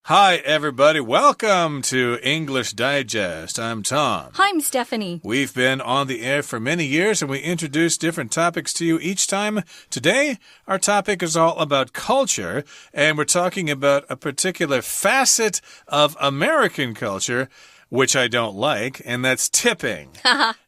Hi, everybody. Welcome to English Digest. I'm Tom. Hi, I'm Stephanie. We've been on the air for many years, and we introduce different topics to you each time. Today, our topic is all about culture, and we're talking about a particular facet of American culture, which I don't like, and that's tipping.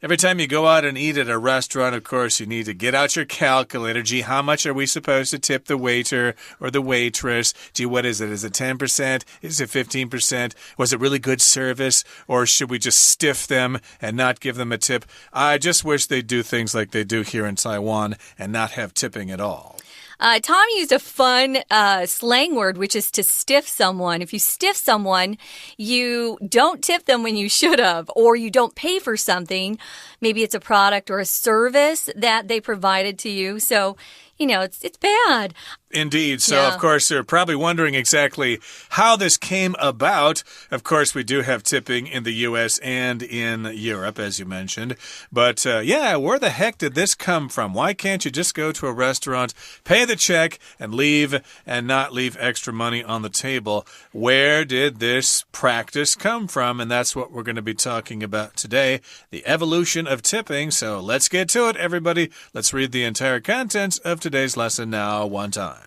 Every time you go out and eat at a restaurant, of course, you need to get out your calculator. Gee, how much are we supposed to tip the waiter or the waitress? Gee, what is it? Is it 10%? Is it 15%? Was it really good service? Or should we just stiff them and not give them a tip? I just wish they'd do things like they do here in Taiwan and not have tipping at all. Tom used a fun slang word, which is to stiff someone. If you stiff someone, you don't tip them when you should have, or you don't pay for something. Maybe it's a product or a service that they provided to you. So, it's bad. Indeed. So, Of course, you're probably wondering exactly how this came about. Of course, we do have tipping in the U.S. and in Europe, as you mentioned. But, where the heck did this come from? Why can't you just go to a restaurant, pay the check, and leave and not leave extra money on the table? Where did this practice come from? And that's what we're going to be talking about today, the evolution of tipping. So let's get to it, everybody. Let's read the entire contents of today's lesson now one time.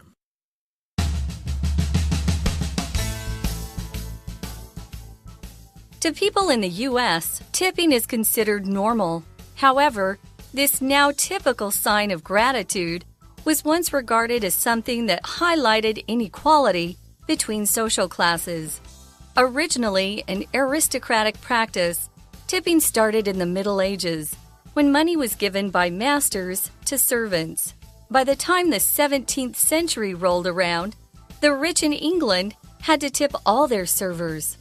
To people in the U.S., tipping is considered normal. However, this now typical sign of gratitude was once regarded as something that highlighted inequality between social classes. Originally an aristocratic practice, tipping started in the Middle Ages, when money was given by masters to servants. By the time the 17th century rolled around, the rich in England had to tip all their servers.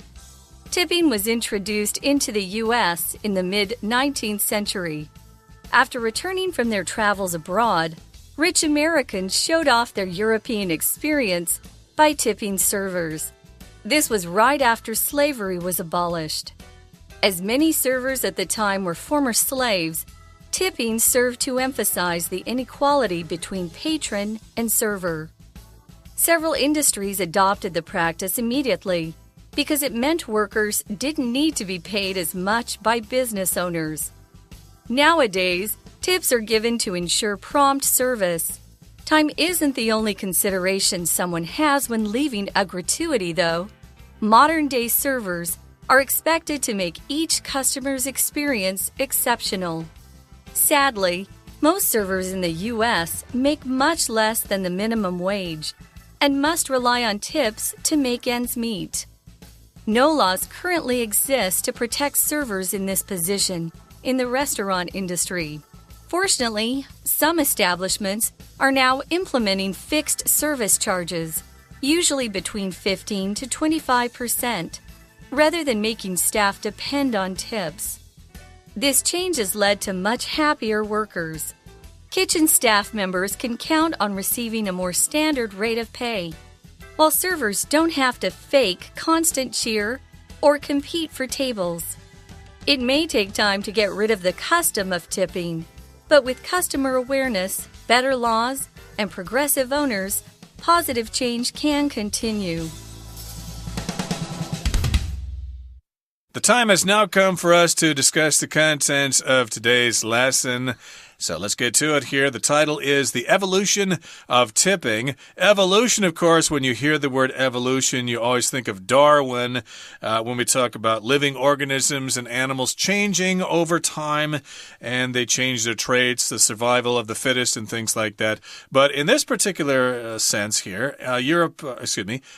Tipping was introduced into the U.S. in the mid-19th century. After returning from their travels abroad, rich Americans showed off their European experience by tipping servers. This was right after slavery was abolished. As many servers at the time were former slaves, tipping served to emphasize the inequality between patron and server. Several industries adopted the practice immediately because it meant workers didn't need to be paid as much by business owners. Nowadays, tips are given to ensure prompt service. Time isn't the only consideration someone has when leaving a gratuity, though. Modern-day servers are expected to make each customer's experience exceptional. Sadly, most servers in the U.S. make much less than the minimum wage and must rely on tips to make ends meet. No laws currently exist to protect servers in this position in the restaurant industry. Fortunately, some establishments are now implementing fixed service charges, usually between 15% to 25%, rather than making staff depend on tips. This change has led to much happier workers. Kitchen staff members can count on receiving a more standard rate of pay, while servers don't have to fake constant cheer or compete for tables. It may take time to get rid of the custom of tipping, but with customer awareness, better laws, and progressive owners, positive change can continue. The time has now come for us to discuss the contents of today's lesson. So let's get to it here. The title is The Evolution of Tipping. Evolution, of course, when you hear the word evolution, you always think of Darwin when we talk about living organisms and animals changing over time, and they change their traits, the survival of the fittest and things like that. But in this particular sense here,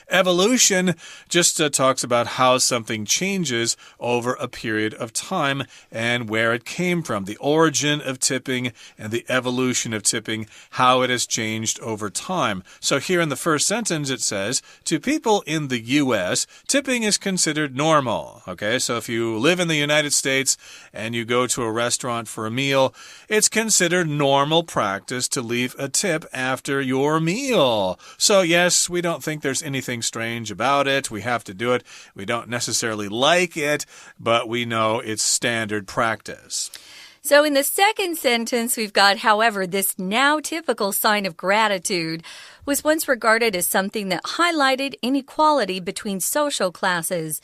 evolution just talks about how something changes over a period of time and where it came from, the origin of tipping and the evolution of tipping, how it has changed over time. So here in the first sentence it says, to people in the U.S., tipping is considered normal. Okay, so if you live in the United States and you go to a restaurant for a meal, it's considered normal practice to leave a tip after your meal. So yes, we don't think there's anything strange about it. We have to do it. We don't necessarily like it, but we know it's standard practice. So in the second sentence, we've got, however, this now typical sign of gratitude was once regarded as something that highlighted inequality between social classes.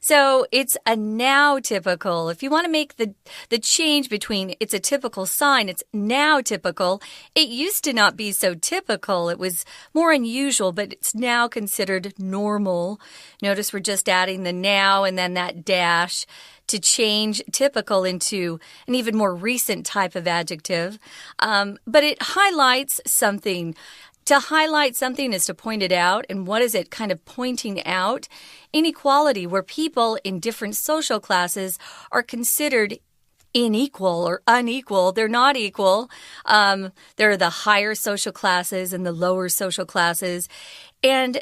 So it's a now typical. If you want to make the change between it's a typical sign, it's now typical. It used to not be so typical. It was more unusual, but it's now considered normal. Notice we're just adding the now and then that dash to change typical into an even more recent type of adjective. But it highlights something. To highlight something is to point it out. And what is it kind of pointing out? Inequality, where people in different social classes are considered unequal or unequal. They're not equal. There are the higher social classes and the lower social classes. And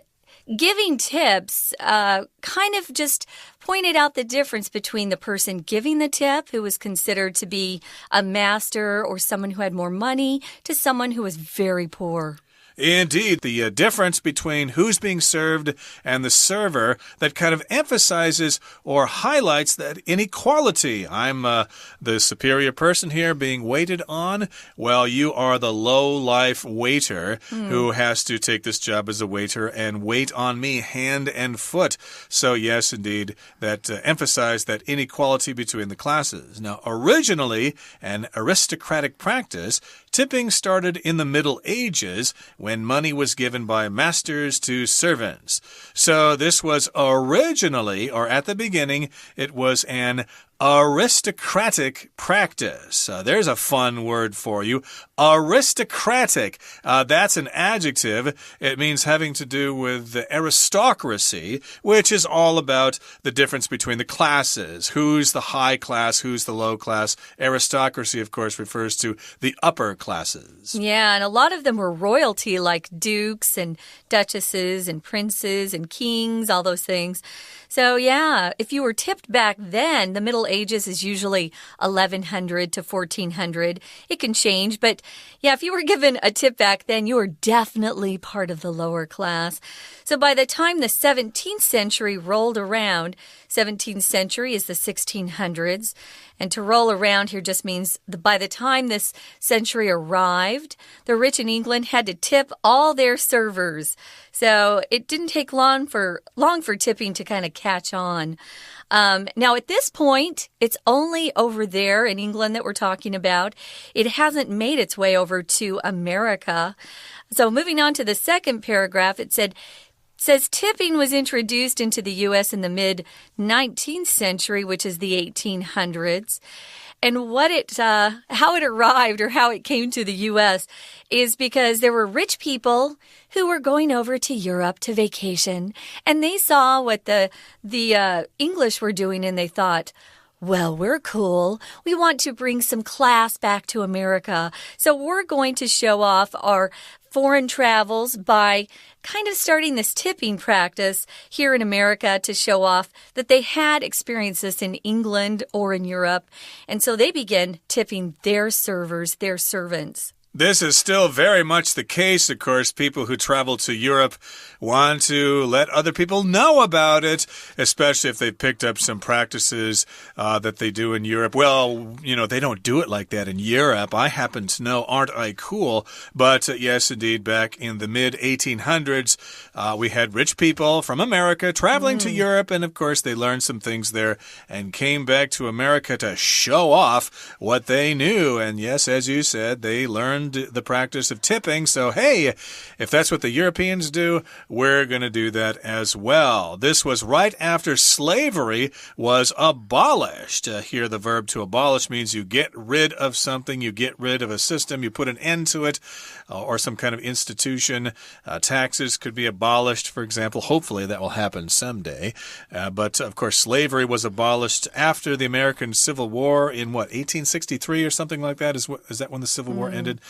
giving tips kind of just pointed out the difference between the person giving the tip, who was considered to be a master or someone who had more money, to someone who was very poor. Indeed, the difference between who's being served and the server that kind of emphasizes or highlights that inequality. I'm the superior person here being waited on. Well, you are the low-life waiter who has to take this job as a waiter and wait on me hand and foot. So yes, indeed, that emphasized that inequality between the classes. Now, originally, an aristocratic practice, tipping started in the Middle Ages when money was given by masters to servants. So this was originally, or at the beginning, it was an aristocratic practice. There's a fun word for you. Aristocratic. That's an adjective. It means having to do with the aristocracy, which is all about the difference between the classes. Who's the high class? Who's the low class? Aristocracy, of course, refers to the upper classes. Yeah, and a lot of them were royalty, like dukes and duchesses and princes and kings, all those things. So, yeah, if you were tipped back then, the Middle Ages is usually 1100 to 1400. It can change, but yeah, if you were given a tip back then, you were definitely part of the lower class. So by the time the 17th century rolled around, 17th century is the 1600s, and to roll around here just means by the time this century arrived, the rich in England had to tip all their servers. So it didn't take long for tipping to kind of catch on. Now, at this point, it's only over there in England that we're talking about. It hasn't made its way over to America. So moving on to the second paragraph, it says tipping was introduced into the U.S. in the mid-19th century, which is the 1800s. And how it arrived or how it came to the U.S. is because there were rich people who were going over to Europe to vacation, and they saw what the English were doing, and they thought, well, we're cool. We want to bring some class back to America. So we're going to show off our foreign travels by kind of starting this tipping practice here in America to show off that they had experienced this in England or in Europe. And so they began tipping their servers, their servants. This is still very much the case, of course. People who travel to Europe want to let other people know about it, especially if they've picked up some practices that they do in Europe. Well, they don't do it like that in Europe. I happen to know, aren't I cool? But yes, indeed, back in the mid-1800s, we had rich people from America traveling to Europe, and of course, they learned some things there and came back to America to show off what they knew. And yes, as you said, they learned the practice of tipping. So, hey, if that's what the Europeans do, we're going to do that as well. This was right after slavery was abolished. Here, the verb to abolish means you get rid of something, you get rid of a system, you put an end to it, or some kind of institution. Taxes could be abolished, for example. Hopefully that will happen someday. But, of course, slavery was abolished after the American Civil War in, 1863 or something like that? Is that when the Civil War ended?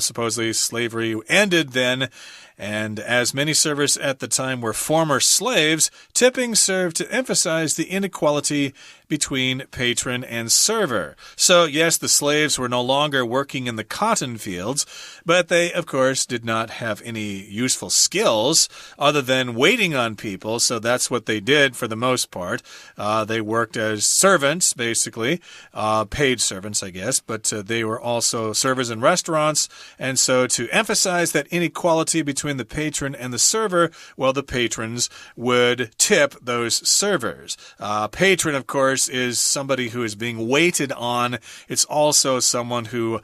Supposedly slavery ended then, and as many servers at the time were former slaves, tipping served to emphasize the inequality between patron and server. So, yes, the slaves were no longer working in the cotton fields, but they, of course, did not have any useful skills other than waiting on people. So that's what they did for the most part. They worked as servants, basically, paid servants, I guess, but they were also servers in restaurants. And so to emphasize that inequality between the patron and the server, well, the patrons would tip those servers. Patron, of course, is somebody who is being waited on. It's also someone who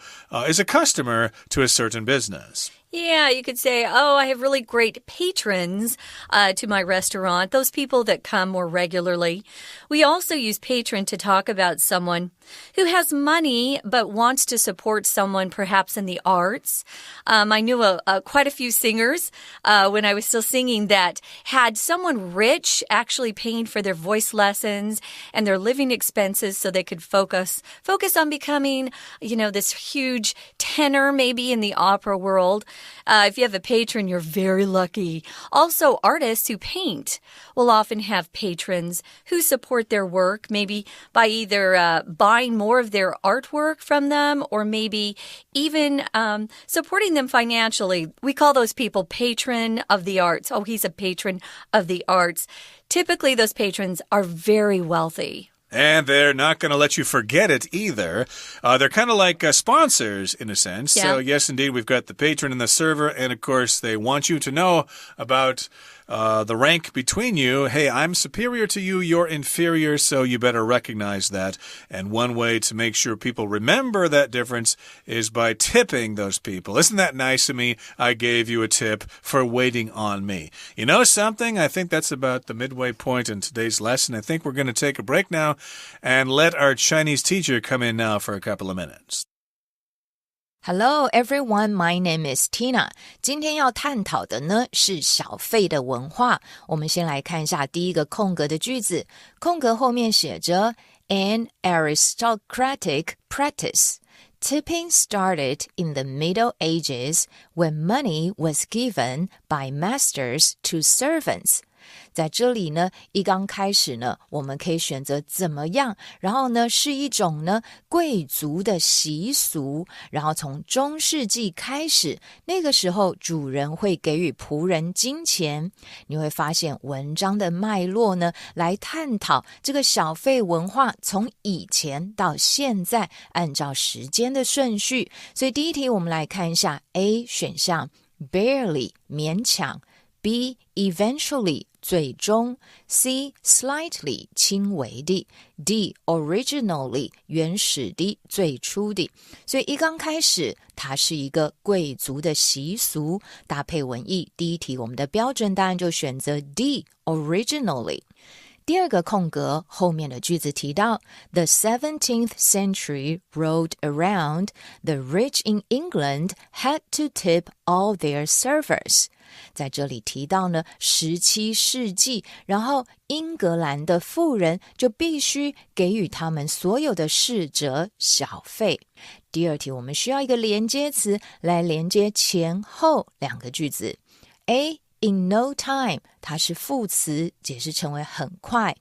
is a customer to a certain business. Yeah, you could say, oh, I have really great patrons to my restaurant, those people that come more regularly. We also use patron to talk about someone who has money but wants to support someone perhaps in the arts. I knew quite a few singers when I was still singing that had someone rich actually paying for their voice lessons and their living expenses so they could focus on becoming, this huge tenor maybe in the opera world. If you have a patron, you're very lucky. Also, artists who paint will often have patrons who support their work, maybe by either buying more of their artwork from them or maybe even supporting them financially. We call those people patron of the arts. Oh, he's a patron of the arts. Typically, those patrons are very wealthy. And they're not going to let you forget it either. They're kind of like sponsors in a sense. Yeah. So, yes, indeed, we've got the patron and the server. And, of course, they want you to know about the rank between you. Hey, I'm superior to you, you're inferior, so you better recognize that. And one way to make sure people remember that difference is by tipping those people. Isn't that nice of me? I gave you a tip for waiting on me. You know something? I think that's about the midway point in today's lesson. I think we're going to take a break now and let our Chinese teacher come in now for a couple of minutes. Hello everyone, my name is Tina. 今天要探讨的呢是小费的文化。我们先来看一下第一个空格的句子。空格后面写着 An aristocratic practice. Tipping started in the Middle Ages when money was given by masters to servants.在这里呢，一刚开始呢，我们可以选择怎么样，然后呢，是一种呢贵族的习俗，然后从中世纪开始，那个时候主人会给予仆人金钱。你会发现文章的脉络呢，来探讨这个小费文化从以前到现在，按照时间的顺序。所以第一题我们来看一下 A 选项 barely 勉强 B eventually最终 C slightly 轻微的 D originally 原始的最初的。所以一刚开始它是一个贵族的习俗，搭配文意，第一题我们的标准答案就选择 D originally。第二个空格后面的句子提到 The 17th century rolled around, the rich in England had to tip all their servers.在这里提到呢17世纪，然后英格兰的富人就必须给予他们所有的侍者小费。第二题我们需要一个连接词来连接前后两个句子。 A in no time 它是副词，解释成为很快。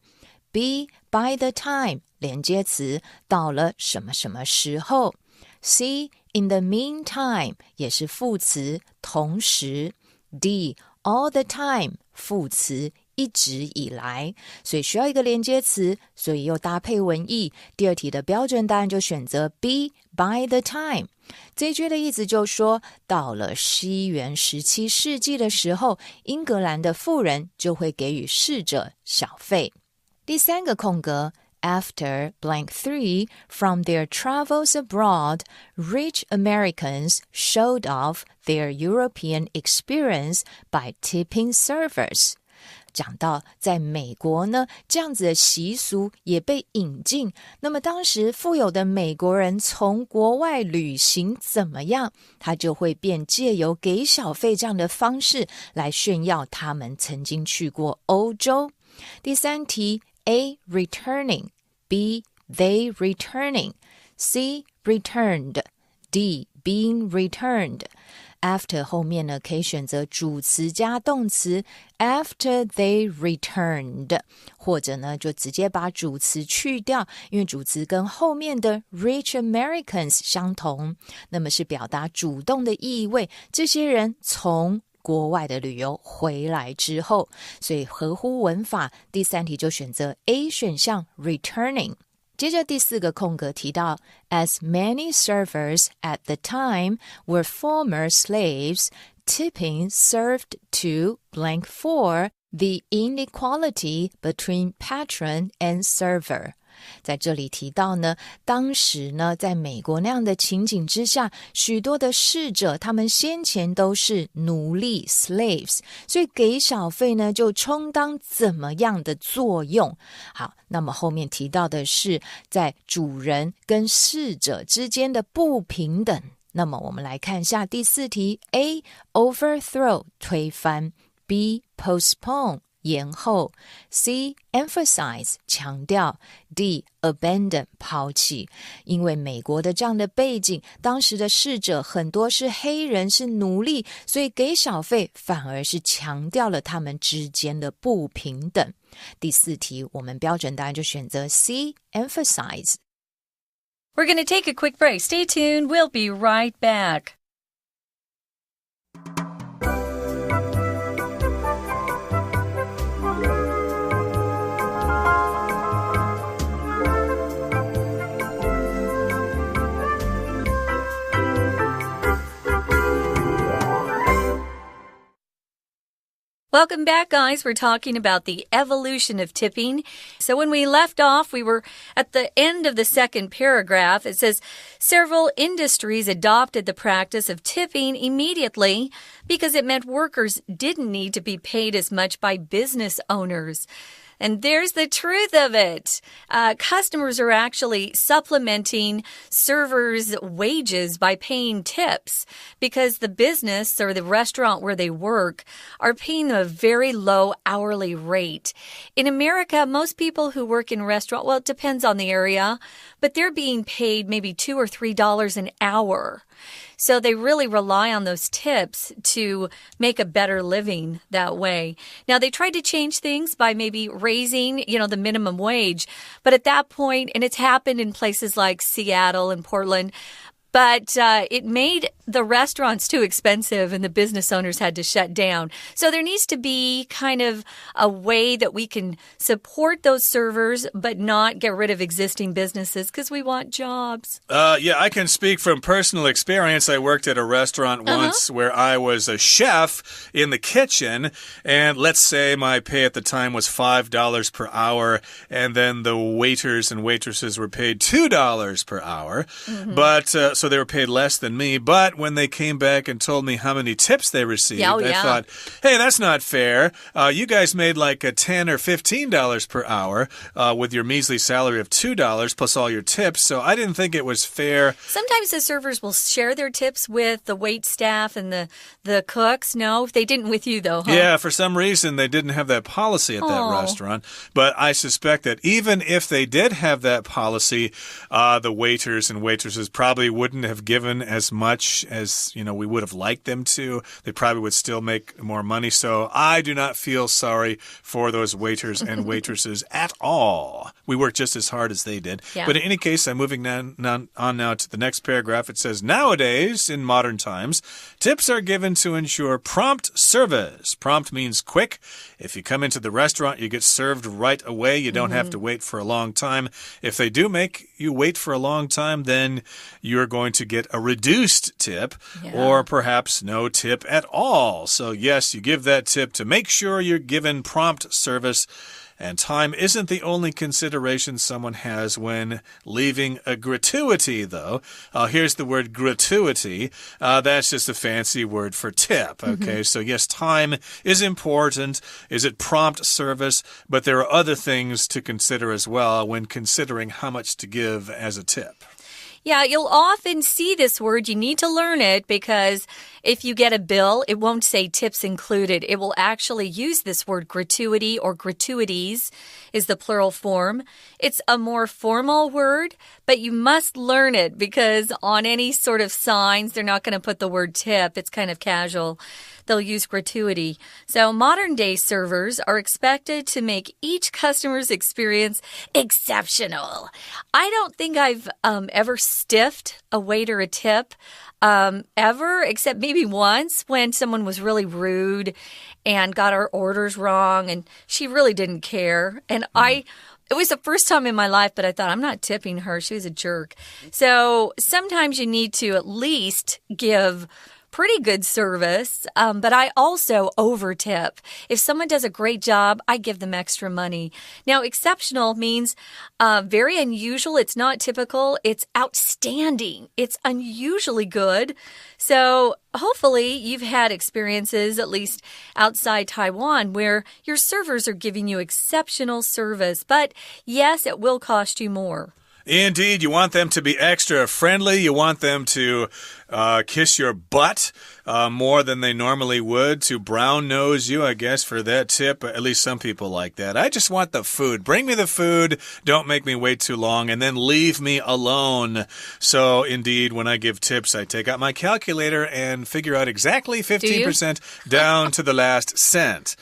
B by the time 连接词到了什么什么时候。 C in the meantime 也是副词，同时。D all the time 副词一直以来，所以需要一个连接词，所以又搭配文意。第二题的标准答案就选择 B by the time。这一句的意思就是说，到了西元17世纪的时候，英格兰的富人就会给予侍者小费。第三个空格After blank 3, from their travels abroad, rich Americans showed off their European experience by tipping servers. 讲到在美国呢，这样子的习俗也被引进。那么当时富有的美国人从国外旅行怎么样？他就会便借由给小费这样的方式来炫耀他们曾经去过欧洲。第三题A returning, B they returning, C returned, D being returned. after 后面呢可以选择主词加动词 after they returned， 或者呢就直接把主词去掉，因为主词跟后面的 rich Americans 相同，那么是表达主动的意味，这些人从国外的旅游回来之后，所以合乎文法，第三题就选择 A 选项 returning。接着第四个空格提到 As many servers at the time were former slaves, tipping served to blank for the inequality between patron and server。在这里提到呢，当时呢，在美国那样的情景之下，许多的侍者他们先前都是奴隶 slaves， 所以给小费呢就充当怎么样的作用？好，那么后面提到的是在主人跟侍者之间的不平等。那么我们来看一下第四题 A overthrow 推翻 B postpone延后 C. emphasize 强调 D. abandon 抛弃。因为美国的这样的背景，当时的侍者很多是黑人，是奴隶，所以给小费反而是强调了他们之间的不平等。第四题我们标准答案就选择 C. emphasize。 We're going to take a quick break. Stay tuned. We'll be right back. Welcome back, guys. We're talking about the evolution of tipping. So when we left off, we were at the end of the second paragraph. It says, several industries adopted the practice of tipping immediately because it meant workers didn't need to be paid as much by business owners. And there's the truth of it. Customers are actually supplementing servers' wages by paying tips because the business or the restaurant where they work are paying them a very low hourly rate. In America, most people who work in restaurant, well, it depends on the area, but they're being paid maybe $2 or $3 an hour. So they really rely on those tips to make a better living that way. Now, they tried to change things by maybe raising, the minimum wage. But at that point, and it's happened in places like Seattle and Portland, but it made the restaurants too expensive and the business owners had to shut down. So there needs to be kind of a way that we can support those servers but not get rid of existing businesses because we want jobs. Yeah, I can speak from personal experience. I worked at a restaurant once where I was a chef in the kitchen, and let's say my pay at the time was $5 per hour, and then the waiters and waitresses were paid $2 per hour. But so they were paid less than me. But when they came back and told me how many tips they received, I thought, hey, that's not fair. You guys made like $10 or $15 per hour with your measly salary of $2 plus all your tips. So I didn't think it was fair. Sometimes the servers will share their tips with the wait staff and the cooks. No, they didn't with you, though, huh? Yeah, for some reason, they didn't have that policy at that restaurant. But I suspect that even if they did have that policy, the waiters and waitresses probably wouldn't have given as much as, we would have liked them to. They probably would still make more money. So I do not feel sorry for those waiters and waitresses at all. We worked just as hard as they did. Yeah. But in any case, I'm moving on now to the next paragraph. It says, nowadays, in modern times, tips are given to ensure prompt service. Prompt means quick. If you come into the restaurant, you get served right away. You don't have to wait for a long time. If they do make you wait for a long time, then you're going to get a reduced tip or perhaps no tip at all. So yes, you give that tip to make sure you're given prompt service. And time isn't the only consideration someone has when leaving a gratuity, though. Here's the word gratuity. That's just a fancy word for tip, okay? So yes, time is important. Is it prompt service? But there are other things to consider as well when considering how much to give as a tip. Yeah, you'll often see this word. You need to learn it because if you get a bill, it won't say tips included. It will actually use this word gratuity or gratuities is the plural form. It's a more formal word, but you must learn it because on any sort of signs, they're not going to put the word tip. It's kind of casual. They'll use gratuity. So modern day servers are expected to make each customer's experience exceptional. I don't think I've ever stiffed a waiter a tip ever, except maybe once when someone was really rude and got our orders wrong and she really didn't care. And it was the first time in my life, but I thought, I'm not tipping her. She was a jerk. So sometimes you need to at least give pretty good service, but I also overtip. If someone does a great job, I give them extra money. Now, exceptional means very unusual. It's not typical. It's outstanding. It's unusually good. So hopefully you've had experiences, at least outside Taiwan, where your servers are giving you exceptional service. But yes, it will cost you more. Indeed, you want them to be extra friendly. You want them to kiss your butt more than they normally would, to brown nose you, I guess, for that tip. At least some people like that. I just want the food. Bring me the food. Don't make me wait too long, and then leave me alone. So, indeed, when I give tips, I take out my calculator and figure out exactly 15% down to the last cent.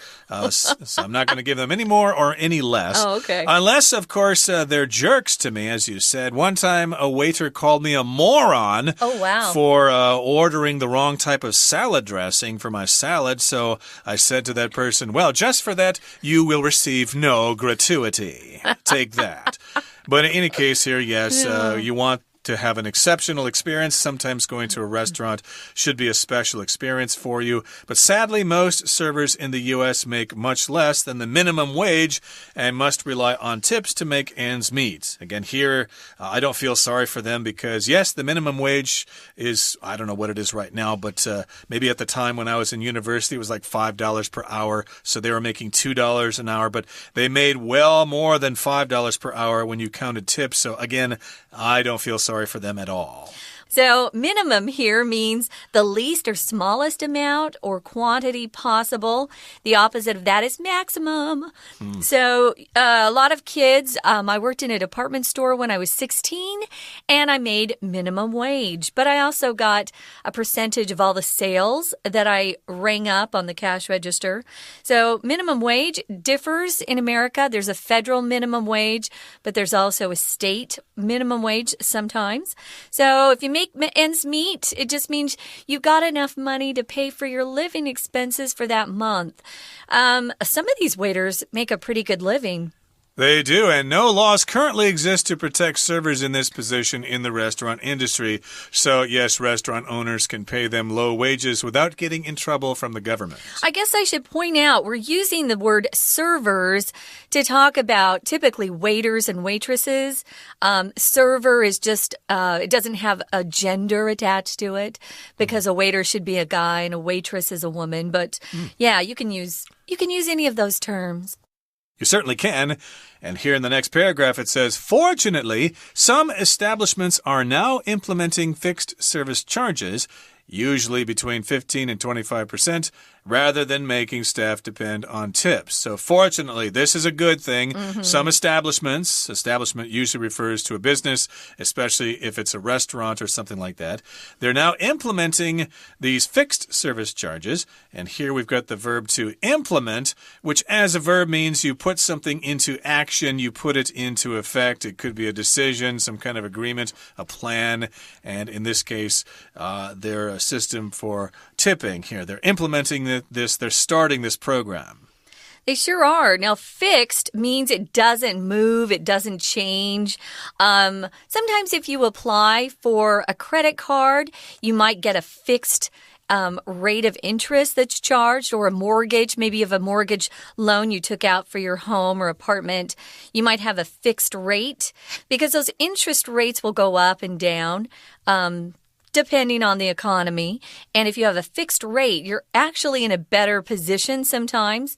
So I'm not going to give them any more or any less. Oh, okay. Unless, of course, they're jerks to me, as you said. One time, a waiter called me a moron. Oh, wow. For ordering the wrong type of salad dressing for my salad. So I said to that person, well, just for that, you will receive no gratuity. Take that. But in any case here, yes, you want to have an exceptional experience. Sometimes going to a restaurant should be a special experience for you. But sadly, most servers in the U.S. make much less than the minimum wage and must rely on tips to make ends meet. Again, here, I don't feel sorry for them because, yes, the minimum wage is, I don't know what it is right now, but maybe at the time when I was in university, it was like $5 per hour. So they were making $2 an hour, but they made well more than $5 per hour when you counted tips. So again, I don't feel sorry for them at all. So minimum here means the least or smallest amount or quantity possible. The opposite of that is maximum. So a lot of kids, I worked in a department store when I was 16 and I made minimum wage. But I also got a percentage of all the sales that I rang up on the cash register. So minimum wage differs in America. There's a federal minimum wage, but there's also a state minimum wage sometimes. So if you make ends meet, it just means you got enough money to pay for your living expenses for that month. Some of these waiters make a pretty good living. They do, and no laws currently exist to protect servers in this position in the restaurant industry. So, yes, restaurant owners can pay them low wages without getting in trouble from the government. I guess I should point out we're using the word servers to talk about typically waiters and waitresses. Server is just, it doesn't have a gender attached to it because a waiter should be a guy and a waitress is a woman. But yeah, you can use any of those terms. You certainly can. And here in the next paragraph, it says, fortunately, some establishments are now implementing fixed service charges, usually between 15 and 25%, rather than making staff depend on tips. So fortunately, this is a good thing. Some establishment usually refers to a business, especially if it's a restaurant or something like that. They're now implementing these fixed service charges. And here we've got the verb to implement, which as a verb means you put something into action, you put it into effect. It could be a decision, some kind of agreement, a plan. And in this case, they're a system for tipping here. They're implementing they're starting this program. They sure are. Now, fixed means it doesn't move, it doesn't change. Sometimes if you apply for a credit card, you might get a fixed rate of interest that's charged, or a mortgage. Maybe you have a mortgage loan you took out for your home or apartment. You might have a fixed rate because those interest rates will go up and down. Depending on the economy. And if you have a fixed rate, you're actually in a better position sometimes.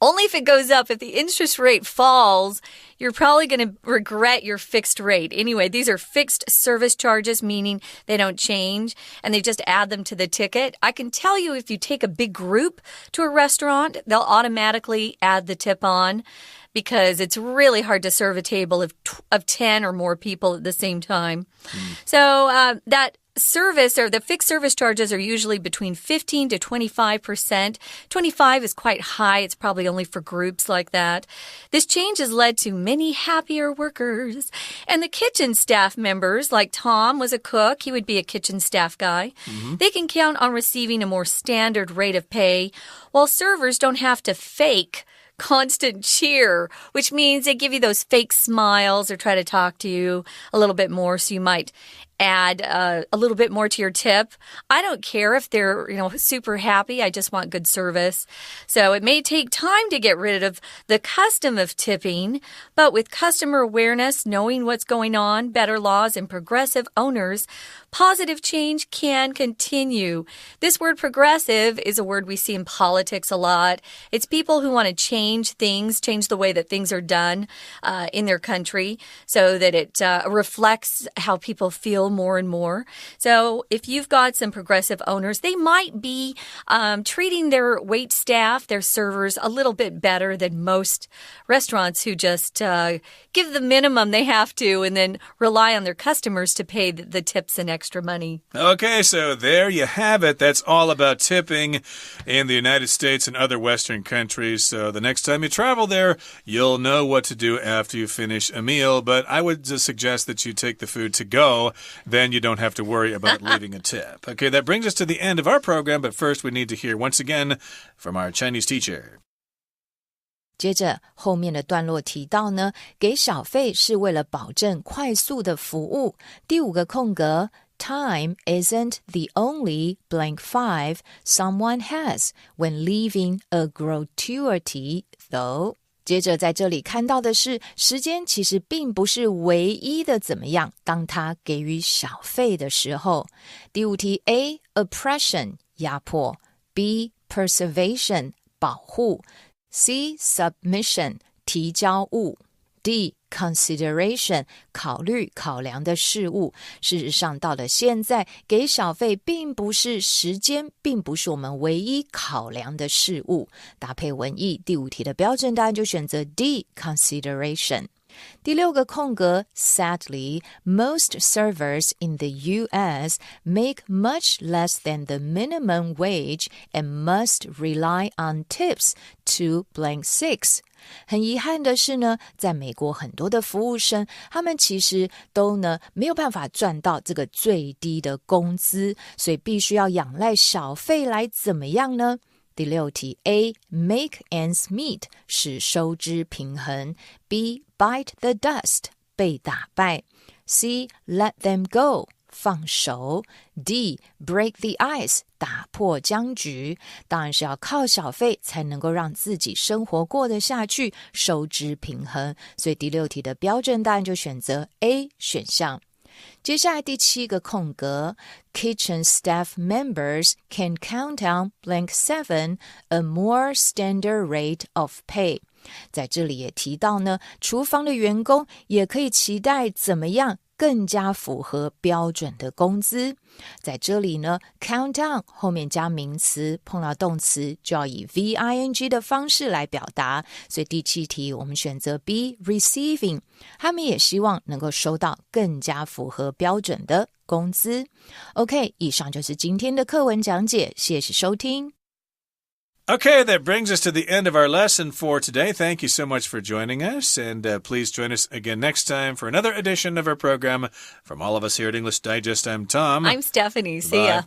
Only if it goes up. If the interest rate falls, you're probably going to regret your fixed rate. Anyway, these are fixed service charges, meaning they don't change, and they just add them to the ticket. I can tell you if you take a big group to a restaurant, they'll automatically add the tip on because it's really hard to serve a table of 10 or more people at the same time. So that service or the fixed service charges are usually between 15 to 25%. 25 is quite high. It's probably only for groups like that. This change has led to many happier workers. And the kitchen staff members, like Tom was a cook, he would be a kitchen staff guy. They can count on receiving a more standard rate of pay, while servers don't have to fake constant cheer, which means they give you those fake smiles or try to talk to you a little bit more, so you might add a little bit more to your tip. I don't care if they're, super happy. I just want good service. So it may take time to get rid of the custom of tipping, but with customer awareness, knowing what's going on, better laws, and progressive owners, positive change can continue. This word progressive is a word we see in politics a lot. It's people who want to change things, change the way that things are done in their country so that it reflects how people feel more and more. So if you've got some progressive owners, they might be treating their wait staff, their servers, a little bit better than most restaurants who just give the minimum they have to and then rely on their customers to pay the tips and extra money. Okay, so there you have it. That's all about tipping in the United States and other Western countries. So the next time you travel there, you'll know what to do after you finish a meal. But I would suggest that you take the food to go. Then you don't have to worry about leaving a tip. Okay, that brings us to the end of our program. But first, we need to hear once again from our Chinese teacher. 接着后面的段落提到呢，给小费是为了保证快速的服务。第5个空格 Time isn't the only blank 5 someone has when leaving a gratuity, though. 接着在这里看到的是，时间其实并不是唯一的怎么样，当他给予小费的时候。第5题 A. Oppression 压迫 B. Preservation 保护 C. Submission 提交物 D. Consideration 考虑考量的事物。事实上到了现在，给小费并不是时间，并不是我们唯一考量的事物。搭配文意，第5题的标准答案就选择 D. Consideration。第6个空格 Sadly, most servers in the U.S. make much less than the minimum wage and must rely on tips to blank 6. 很遗憾的是呢，在美国很多的服务生，他们其实都呢没有办法赚到这个最低的工资，所以必须要仰赖小费来怎么样呢？第6题 A. Make ends meet 使收支平衡 B. Bite the dust 被打败 C. Let them go 放手 D. Break the ice 打破僵局。当然是要靠小费才能够让自己生活过得下去，收支平衡。所以第6题的标准答案就选择 A 选项。接下来第7个空格 Kitchen staff members can count on blank 7 a more standard rate of pay. 在这里也提到呢，厨房的员工也可以期待怎么样更加符合标准的工资。在这里呢 count on 后面加名词，碰到动词就要以 VING 的方式来表达，所以第7题我们选择 B receiving， 他们也希望能够收到更加符合标准的工资。 OK， 以上就是今天的课文讲解，谢谢收听。Okay, that brings us to the end of our lesson for today. Thank you so much for joining us, and please join us again next time for another edition of our program. From all of us here at English Digest, I'm Tom. I'm Stephanie. See ya.